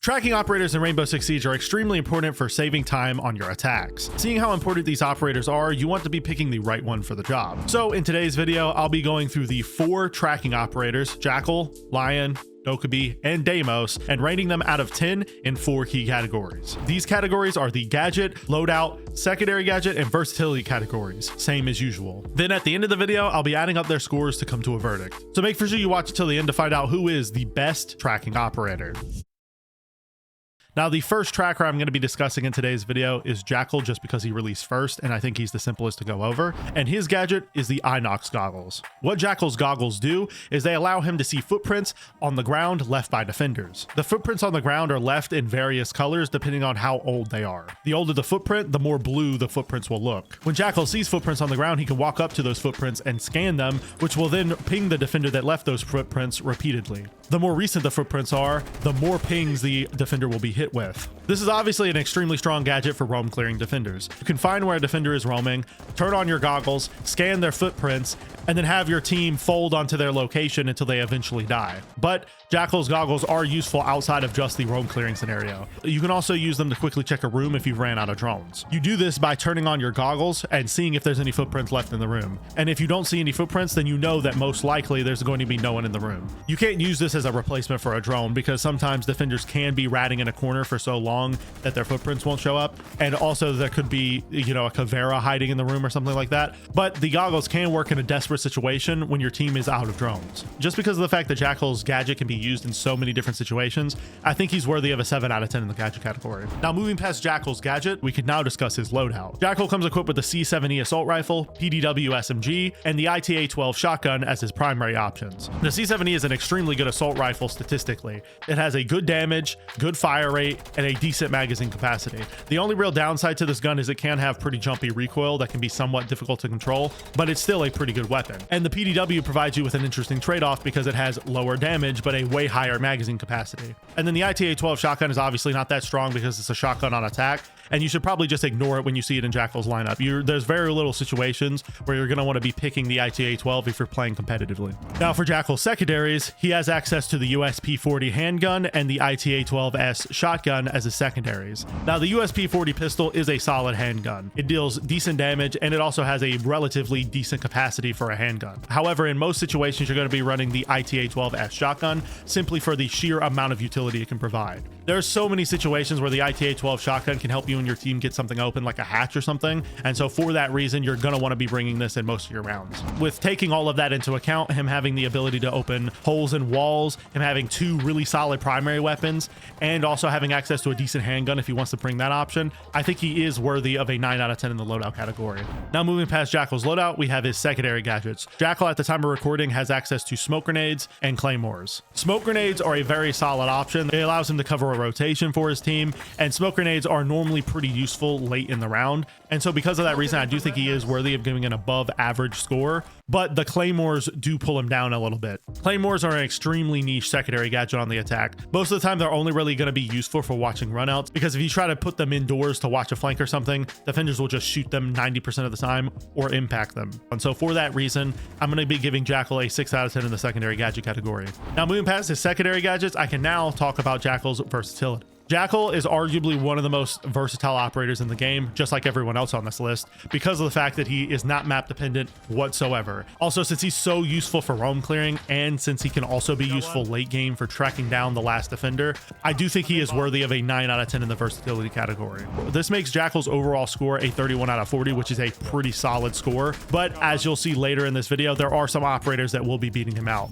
Tracking operators in Rainbow Six Siege are extremely important for saving time on your attacks. Seeing how important these operators are, you want to be picking the right one for the job. So in today's video, I'll be going through the 4 tracking operators: Jackal, Lion, Dokkaebi, and Deimos, and rating them out of 10 in 4 key categories. These categories are the gadget, loadout, secondary gadget, and versatility categories, same as usual. Then at the end of the video, I'll be adding up their scores to come to a verdict. So make sure you watch until the end to find out who is the best tracking operator. Now, the first tracker I'm going to be discussing in today's video is Jackal, just because he released first, and I think he's the simplest to go over. And his gadget is the Inox goggles. What Jackal's goggles do is they allow him to see footprints on the ground left by defenders. The footprints on the ground are left in various colors depending on how old they are. The older the footprint, the more blue the footprints will look. When Jackal sees footprints on the ground, he can walk up to those footprints and scan them, which will then ping the defender that left those footprints repeatedly. The more recent the footprints are, the more pings the defender will be hit with. This is obviously an extremely strong gadget for roam clearing defenders. You can find where a defender is roaming, turn on your goggles, scan their footprints, and then have your team fold onto their location until they eventually die. But Jackal's goggles are useful outside of just the roam clearing scenario. You can also use them to quickly check a room if you've ran out of drones. You do this by turning on your goggles and seeing if there's any footprints left in the room. And if you don't see any footprints, then you know that most likely there's going to be no one in the room. You can't use this as a replacement for a drone because sometimes defenders can be ratting in a corner for so long that their footprints won't show up. And also there could be, a Cavera hiding in the room or something like that. But the goggles can work in a desperate situation when your team is out of drones. Just because of the fact that Jackal's gadget can be used in so many different situations, I think he's worthy of a 7 out of 10 in the gadget category. Now, moving past Jackal's gadget, we can now discuss his loadout. Jackal comes equipped with the C7E assault rifle, PDW SMG, and the ITA-12 shotgun as his primary options. The C7E is an extremely good assault rifle statistically. It has a good damage, good fire rate, and a decent magazine capacity. The only real downside to this gun is it can have pretty jumpy recoil that can be somewhat difficult to control, but it's still a pretty good weapon. And the PDW provides you with an interesting trade-off because it has lower damage but a way higher magazine capacity. And then the ITA-12 shotgun is obviously not that strong because it's a shotgun on attack, and you should probably just ignore it when you see it in Jackal's lineup. There's very little situations where you're going to want to be picking the ITA-12 if you're playing competitively. Now, for Jackal's secondaries, he has access to the USP-40 handgun and the ITA-12S shotgun as his secondaries. Now, the USP-40 pistol is a solid handgun. It deals decent damage, and it also has a relatively decent capacity for a handgun. However, in most situations, you're going to be running the ITA-12S shotgun simply for the sheer amount of utility it can provide. There's so many situations where the ITA-12 shotgun can help you and your team get something open like a hatch or something, and so for that reason, you're going to want to be bringing this in most of your rounds. With taking all of that into account, him having the ability to open holes in walls, him having 2 really solid primary weapons, and also having access to a decent handgun if he wants to bring that option, I think he is worthy of a 9 out of 10 in the loadout category. Now, moving past Jackal's loadout, we have his secondary gadgets. Jackal, at the time of recording, has access to smoke grenades and claymores. Smoke grenades are a very solid option. It allows him to cover a rotation for his team, and smoke grenades are normally pretty useful late in the round. And so because of that reason, I do think he is worthy of giving an above average score, but the claymores do pull him down a little bit. Claymores are an extremely niche secondary gadget on the attack. Most of the time, they're only really going to be useful for watching runouts, because if you try to put them indoors to watch a flank or something, defenders will just shoot them 90% of the time or impact them. And so for that reason, I'm going to be giving Jackal a 6 out of 10 in the secondary gadget category. Now, moving past his secondary gadgets, I can now talk about Jackal's versatility. Jackal is arguably one of the most versatile operators in the game, just like everyone else on this list, because of the fact that he is not map dependent whatsoever. Also, since he's so useful for roam clearing, and since he can also be useful late game for tracking down the last defender, I do think he is worthy of a 9 out of 10 in the versatility category. This makes Jackal's overall score a 31 out of 40, which is a pretty solid score. But as you'll see later in this video, there are some operators that will be beating him out.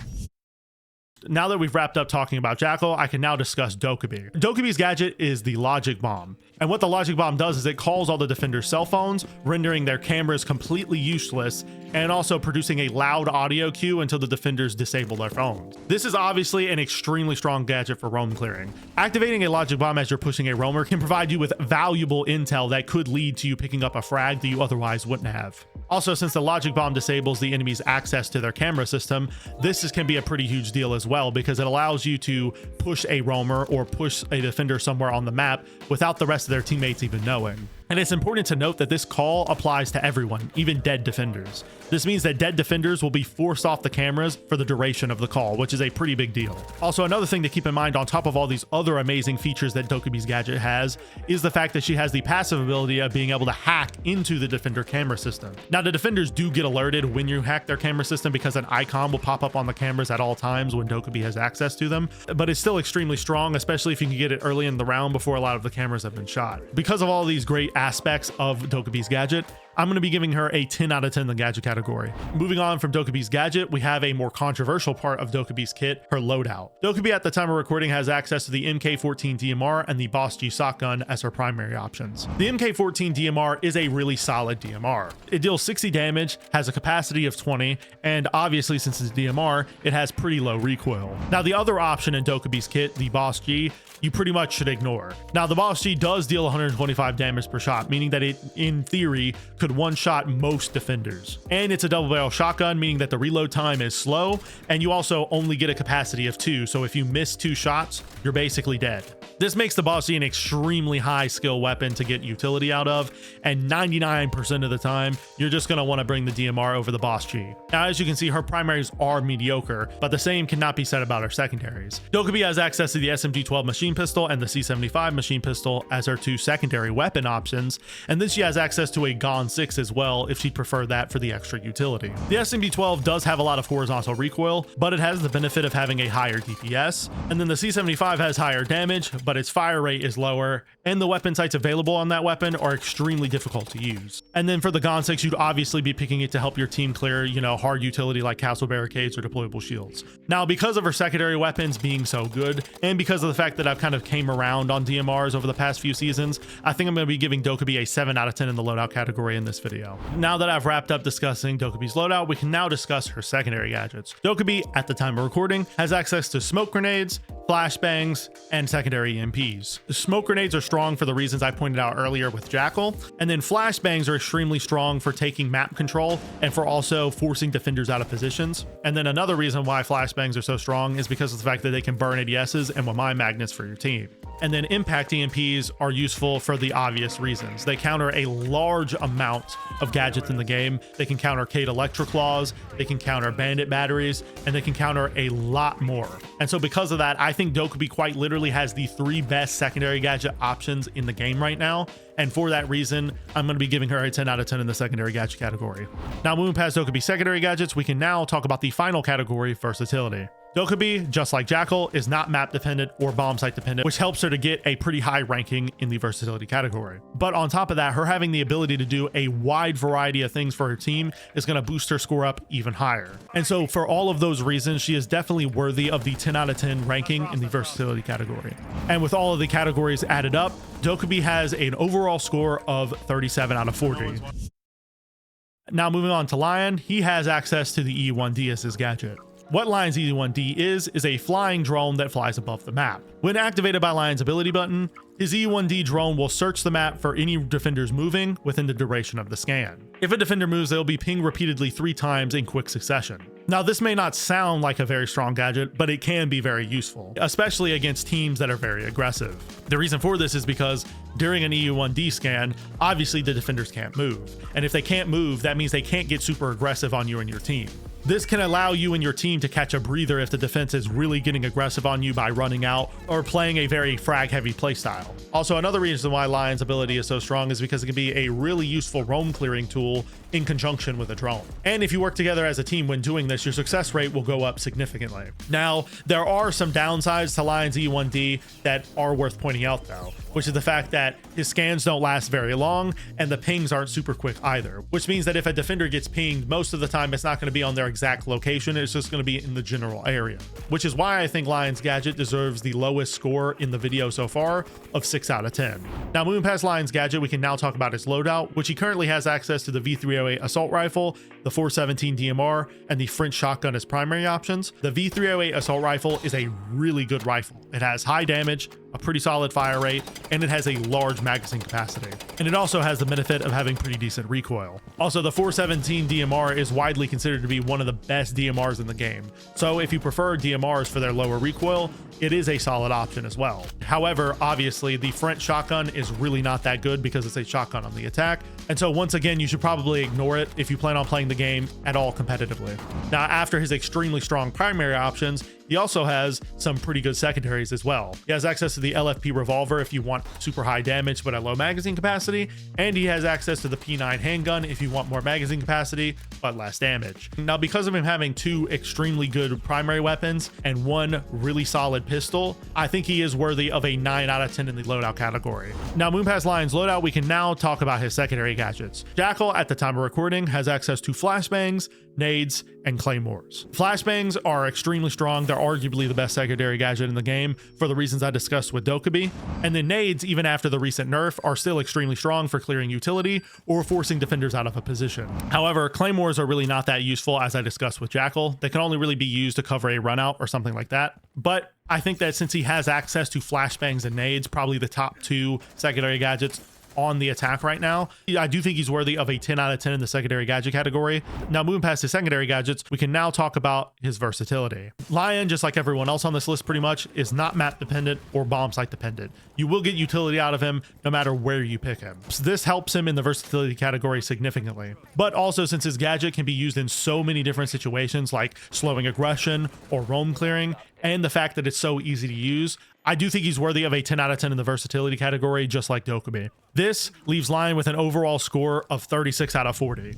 Now that we've wrapped up talking about Jackal, I can now discuss Dokkaebi. Dokkaebi's gadget is the Logic Bomb. And what the Logic Bomb does is it calls all the defenders' cell phones, rendering their cameras completely useless, and also producing a loud audio cue until the defenders disable their phones. This is obviously an extremely strong gadget for roam clearing. Activating a Logic Bomb as you're pushing a roamer can provide you with valuable intel that could lead to you picking up a frag that you otherwise wouldn't have. Also, since the logic bomb disables the enemy's access to their camera system, this can be a pretty huge deal as well, because it allows you to push a roamer or push a defender somewhere on the map without the rest of their teammates even knowing. And it's important to note that this call applies to everyone, even dead defenders. This means that dead defenders will be forced off the cameras for the duration of the call, which is a pretty big deal. Also, another thing to keep in mind on top of all these other amazing features that Dokkaebi's gadget has is the fact that she has the passive ability of being able to hack into the defender camera system. Now, the defenders do get alerted when you hack their camera system because an icon will pop up on the cameras at all times when Dokkaebi has access to them, but it's still extremely strong, especially if you can get it early in the round before a lot of the cameras have been shot. Because of all these great aspects of Dokkaebi's gadget, I'm going to be giving her a 10 out of 10 in the gadget category. Moving on from Dokkaebi's gadget, we have a more controversial part of Dokkaebi's kit, her loadout. Dokkaebi at the time of recording has access to the MK14 DMR and the Boss G shotgun as her primary options. The MK14 DMR is a really solid DMR. It deals 60 damage, has a capacity of 20, and obviously since it's DMR, it has pretty low recoil. Now, the other option in Dokkaebi's kit, the Boss G, you pretty much should ignore. Now, the Boss G does deal 125 damage per shot, meaning that it, in theory, could one-shot most defenders. And it's a double-barrel shotgun, meaning that the reload time is slow, and you also only get a capacity of 2, so if you miss 2 shots, you're basically dead. This makes the Boss G an extremely high skill weapon to get utility out of, and 99% of the time, you're just going to want to bring the DMR over the Boss G. Now, as you can see, her primaries are mediocre, but the same cannot be said about her secondaries. Dokkaebi has access to the SMG-12 machine pistol and the C75 machine pistol as her 2 secondary weapon options, and then she has access to a Gon 6 as well if she'd prefer that for the extra utility. The SMG-12 does have a lot of horizontal recoil, but it has the benefit of having a higher DPS, and then the C75 has higher damage, but its fire rate is lower, and the weapon sights available on that weapon are extremely difficult to use. And then for the Gon 6, you'd obviously be picking it to help your team clear, hard utility like castle barricades or deployable shields. Now, because of her secondary weapons being so good, and because of the fact that I've kind of came around on DMRs over the past few seasons, I think I'm going to be giving Dokkaebi a 7 out of 10 in the loadout category in this video. Now that I've wrapped up discussing Dokkaebi's loadout, we can now discuss her secondary gadgets. Dokkaebi, at the time of recording, has access to smoke grenades, flashbangs, and secondary EMPs. The smoke grenades are strong for the reasons I pointed out earlier with Jackal, and then flashbangs are extremely strong for taking map control and for also forcing defenders out of positions. And then another reason why flashbangs are so strong is because of the fact that they can burn ADSs and mine magnets for your team. And then impact EMPs are useful for the obvious reasons. They counter a large amount of gadgets in the game. They can counter Cade Electroclaws, they can counter bandit batteries, and they can counter a lot more. And so because of that, I think Dokkaebi quite literally has the 3 best secondary gadget options in the game right now. And for that reason, I'm going to be giving her a 10 out of 10 in the secondary gadget category. Now, moving past Dokkaebi's secondary gadgets, we can now talk about the final category, versatility. Dokkaebi, just like Jackal, is not map dependent or bomb site dependent, which helps her to get a pretty high ranking in the versatility category. But on top of that, her having the ability to do a wide variety of things for her team is going to boost her score up even higher. And so for all of those reasons, she is definitely worthy of the 10 out of 10 ranking in the versatility category. And with all of the categories added up, Dokkaebi has an overall score of 37 out of 40. Now moving on to Lion, he has access to the E1D as his gadget. What Lion's E1D is a flying drone that flies above the map. When activated by Lion's ability button, his E1D drone will search the map for any defenders moving within the duration of the scan. If a defender moves, they'll be pinged repeatedly 3 times in quick succession. Now, this may not sound like a very strong gadget, but it can be very useful, especially against teams that are very aggressive. The reason for this is because during an E1D scan, obviously the defenders can't move. And if they can't move, that means they can't get super aggressive on you and your team. This can allow you and your team to catch a breather if the defense is really getting aggressive on you by running out or playing a very frag-heavy playstyle. Also, another reason why Lion's ability is so strong is because it can be a really useful roam clearing tool in conjunction with a drone. And if you work together as a team when doing this, your success rate will go up significantly. Now, there are some downsides to Lion's E1D that are worth pointing out though, which is the fact that his scans don't last very long and the pings aren't super quick either, which means that if a defender gets pinged, most of the time it's not going to be on their exact location, it's just going to be in the general area, which is why I think Lion's gadget deserves the lowest score in the video so far of 6 out of 10. Now, moving past Lion's gadget, we can now talk about his loadout, which he currently has access to the V308 assault rifle, the 417 DMR, and the French shotgun as primary options. The V308 assault rifle is a really good rifle. It has high damage, a pretty solid fire rate, and it has a large magazine capacity. And it also has the benefit of having pretty decent recoil. Also, the 417 DMR is widely considered to be one of the best DMRs in the game. So if you prefer DMRs for their lower recoil, it is a solid option as well. However, obviously the French shotgun is really not that good because it's a shotgun on the attack. And so once again, you should probably ignore it if you plan on playing the game at all competitively. Now, after his extremely strong primary options, he also has some pretty good secondaries as well. He has access to the LFP revolver if you want super high damage but a low magazine capacity, and he has access to the P9 handgun if you want more magazine capacity but less damage. Now, because of him having two extremely good primary weapons and one really solid pistol, I think he is worthy of a 9 out of 10 in the loadout category. Now, Moonpass Lion's loadout, we can now talk about his secondary gadgets. Jackal, at the time of recording, has access to flashbangs, nades, and claymores. Flashbangs are extremely strong. They're arguably the best secondary gadget in the game for the reasons I discussed with Dokkaebi. And the nades, even after the recent nerf, are still extremely strong for clearing utility or forcing defenders out of a position. However, claymores are really not that useful, as I discussed with Jackal. They can only really be used to cover a run out or something like that. But I think that since he has access to flashbangs and nades, probably the top two secondary gadgets on the attack right now, I do think he's worthy of a 10 out of 10 in the secondary gadget category. Now, moving past his secondary gadgets, we can now talk about his versatility. Lion, just like everyone else on this list pretty much, is not map dependent or bomb site dependent. You will get utility out of him no matter where you pick him. So this helps him in the versatility category significantly. But also, since his gadget can be used in so many different situations like slowing aggression or roam clearing, and the fact that it's so easy to use, I do think he's worthy of a 10 out of 10 in the versatility category, just like Dokkaebi. This leaves Lion with an overall score of 36 out of 40.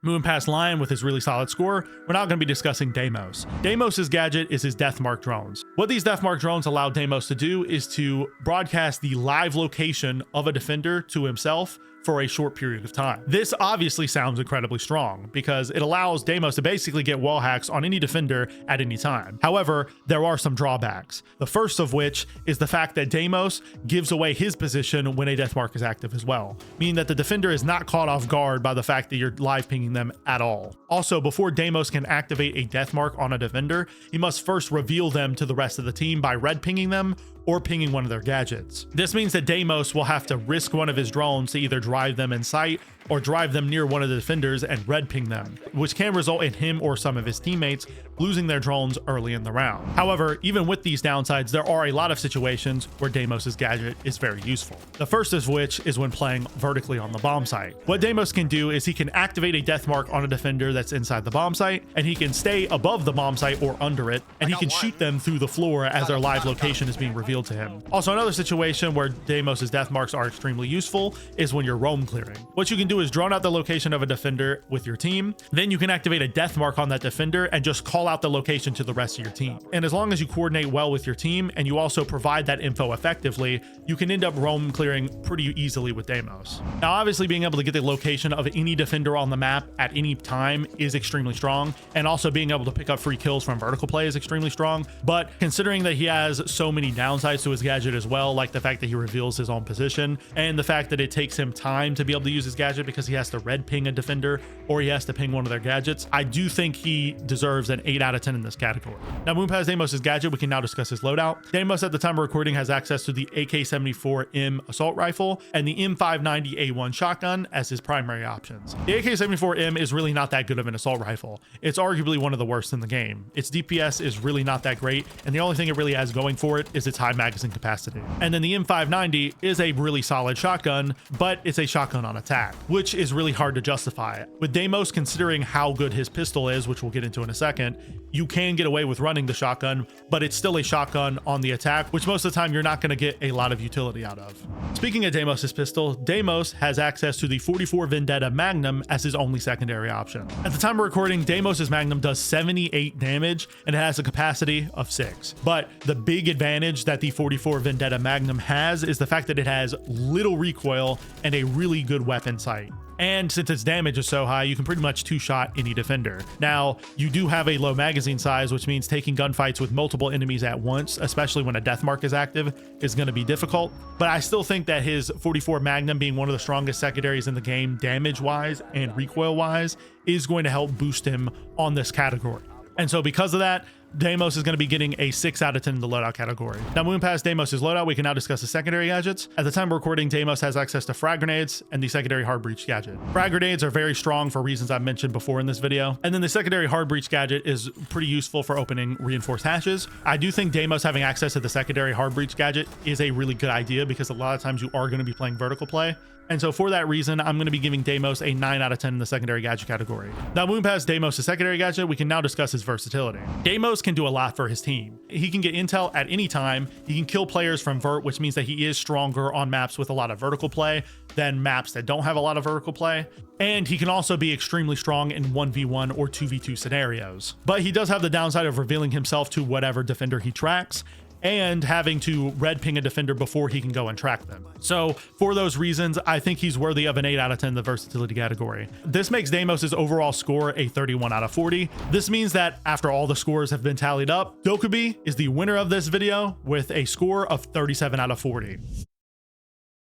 Moving past Lion with his really solid score, we're now going to be discussing Deimos. Deimos' gadget is his Deathmark drones. What these Deathmark drones allow Deimos to do is to broadcast the live location of a defender to himself for a short period of time. This obviously sounds incredibly strong because it allows Deimos to basically get wall hacks on any defender at any time. However, there are some drawbacks. The first of which is the fact that Deimos gives away his position when a Deathmark is active as well, meaning that the defender is not caught off guard by the fact that you're live pinging them at all. Also, before Deimos can activate a Deathmark on a defender, he must first reveal them to the rest of the team by red pinging them or pinging one of their gadgets. This means that Deimos will have to risk one of his drones to either drive them in sight or drive them near one of the defenders and red ping them, which can result in him or some of his teammates losing their drones early in the round. However, even with these downsides, there are a lot of situations where Deimos' gadget is very useful. The first of which is when playing vertically on the bomb site. What Deimos can do is he can activate a Deathmark on a defender that's inside the bomb site, and he can stay above the bomb site or under it, and he can shoot them through the floor as their live location is being revealed to him. Also, another situation where Deimos' Deathmarks are extremely useful is when you're roam clearing. What you can do is drone out the location of a defender with your team, then you can activate a Deathmark on that defender and just call out the location to the rest of your team. And as long as you coordinate well with your team and you also provide that info effectively, you can end up roam clearing pretty easily with Deimos. Now, obviously, being able to get the location of any defender on the map at any time is extremely strong, and also being able to pick up free kills from vertical play is extremely strong. But considering that he has so many downsides to his gadget as well, like the fact that he reveals his own position and the fact that it takes him time to be able to use his gadget because he has to red ping a defender or he has to ping one of their gadgets, I do think he deserves an 8 out of 10 in this category. Now, moving past Deimos' gadget, we can now discuss his loadout. Deimos, at the time of recording, has access to the AK-74M assault rifle and the M590A1 shotgun as his primary options. The AK-74M is really not that good of an assault rifle. It's arguably one of the worst in the game. Its DPS is really not that great, and the only thing it really has going for it is its high magazine capacity. And then the M590 is a really solid shotgun, but it's a shotgun on attack, which is really hard to justify. With Deimos, considering how good his pistol is, which we'll get into in a second, you can get away with running the shotgun, but it's still a shotgun on the attack, which most of the time you're not going to get a lot of utility out of. Speaking of Deimos' pistol, Deimos has access to the 44 Vendetta Magnum as his only secondary option. At the time of recording, Deimos' Magnum does 78 damage and it has a capacity of 6. But the big advantage that the 44 Vendetta Magnum has is the fact that it has little recoil and a really good weapon sight. And since its damage is so high, you can pretty much two-shot any defender. Now, you do have a low magazine size, which means taking gunfights with multiple enemies at once, especially when a Deathmark is active, is going to be difficult. But I still think that his 44 Magnum, being one of the strongest secondaries in the game, damage-wise and recoil-wise, is going to help boost him on this category. And so because of that, Deimos is going to be getting a 6 out of 10 in the loadout category. Now, moving past Deimos' loadout, we can now discuss the secondary gadgets. At the time of recording, Deimos has access to frag grenades and the secondary hard breach gadget. Frag grenades are very strong for reasons I've mentioned before in this video. And then the secondary hard breach gadget is pretty useful for opening reinforced hatches. I do think Deimos having access to the secondary hard breach gadget is a really good idea because a lot of times you are going to be playing vertical play. And so for that reason, I'm going to be giving Deimos a 9 out of 10 in the secondary gadget category. Now, moving past Deimos' secondary gadget, we can now discuss his versatility. Deimos can do a lot for his team. He can get intel at any time. He can kill players from vert, which means that he is stronger on maps with a lot of vertical play than maps that don't have a lot of vertical play. And he can also be extremely strong in 1v1 or 2v2 scenarios. But he does have the downside of revealing himself to whatever defender he tracks, and having to red ping a defender before he can go and track them. So for those reasons, I think he's worthy of an 8 out of 10 in the versatility category. This makes Deimos' overall score a 31 out of 40. This means that after all the scores have been tallied up, Dokkaebi is the winner of this video with a score of 37 out of 40.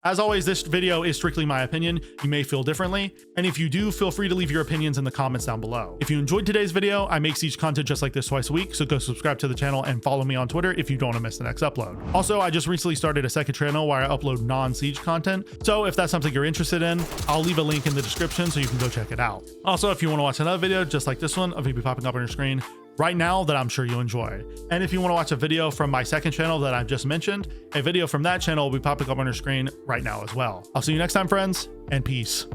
As always, this video is strictly my opinion. You may feel differently. And if you do, feel free to leave your opinions in the comments down below. If you enjoyed today's video, I make Siege content just like this twice a week, so go subscribe to the channel and follow me on Twitter if you don't want to miss the next upload. Also, I just recently started a second channel where I upload non-Siege content. So if that's something you're interested in, I'll leave a link in the description so you can go check it out. Also, if you want to watch another video just like this one, it'll be popping up on your screen right now that I'm sure you'll enjoy. And if you want to watch a video from my second channel that I've just mentioned, a video from that channel will be popping up on your screen right now as well. I'll see you next time, friends, and peace.